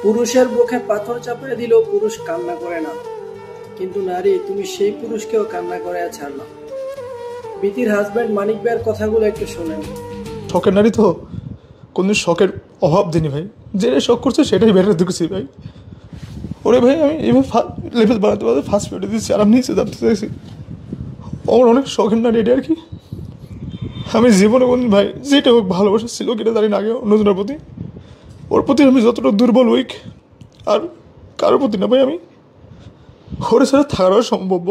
পুরুষের বুকে পাথর চাপিয়ে দিলেও পুরুষ কান্না করে না, কিন্তু নারী তুমি সেই পুরুষকেও কান্না করে ছাড়লাম। বিতির হাজব্যান্ড মানিক ভাইয়ের কথাগুলো একটু শোনেন। শখের নারী তো কোনদিন শখের অভাব দিনি ভাই, যেটা শখ করছে সেটাই বেটার দেখেছি ভাই। ওরে ভাই আমি এভাবে লেভেল বানাতে পারতে ফার্স্ট পেটে দিচ্ছি আর আমি নিচে দাঁড়াতে চাইছি। আমার অনেক শখের নারী এটা আর কি। আমি জীবনে কোনদিন ভাই যেটা হোক ভালোবাসা ছিল কিনা জানি না আগে অন্যজনের প্রতি, ওর প্রতি আমি যতটা দুর্বল উইক আর কারোর প্রতি না ভাই। আমি ওর সাথে থাকার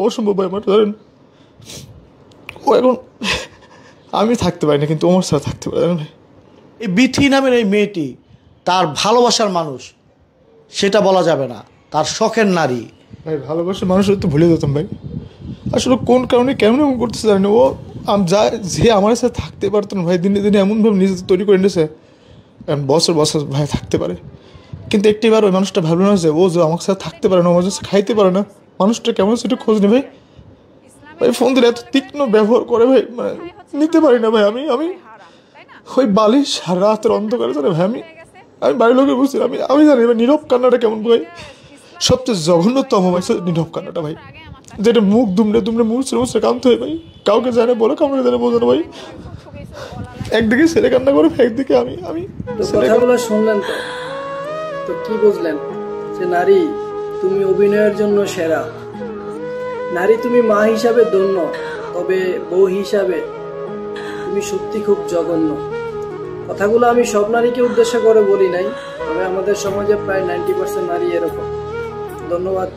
অসম্ভব ভাই আমার, ধরেন ও এখন আমি থাকতে পারি না কিন্তু আমার সাথে থাকতে পারে না। এই বিথি নামের এই মেয়েটি তার ভালোবাসার মানুষ সেটা বলা যাবে না, তার শখের নারী ভাই। ভালোবাসার মানুষের তো ভুলে যেতাম ভাই, আসলে কোন কারণে কেমন এমন করতেছে জানি না। ও যে আমার সাথে থাকতে পারতো না ভাই, দিনে দিনে এমনভাবে নিজে তৈরি করে নিয়েছে কারণ বছর বছর ভাই থাকতে পারে, কিন্তু একটিবার ওই মানুষটা ভাবলো না যে ও যে আমার সাথে থাকতে পারে না, আমার সাথে খাইতে পারে না, মানুষটা কেমন সেটা খোঁজ নেই ভাই। ভাই ফোন দিলে এত তীক্ষ্ণ ব্যবহার করে ভাই, মানে নিতে পারি না ভাই। আমি ওই বালিশ রাতের অন্ধকারে জানে ভাই, আমি বাড়ির লোকে বুঝছি, আমি জানি ভাই নীরব কান্নাটা কেমন ভাই। সবচেয়ে জঘন্যতম ভাই নীরব কান্নাটা ভাই, যেটা মুখ দুমড়ে দুমড়ে মুছড়ে কাঁদতে হয় ভাই। কাউকে জানে বলো, কাউকে জানে বোঝানো ভাই। একদিকে ছেলে কান্না করে একদিকে আমি কথাগুলো শুনলেন তো কি বুঝলেন? যে নারী তুমি অভিনয়ের জন্য সেরা, নারী তুমি মা হিসাবে ধন্য, তবে বউ হিসাবে তুমি সত্যি খুব জঘন্য। কথাগুলো আমি সব নারীকে উদ্দেশ্য করে বলি নাই, তবে আমাদের সমাজে প্রায় 90% নারী এরকম। ধন্যবাদ।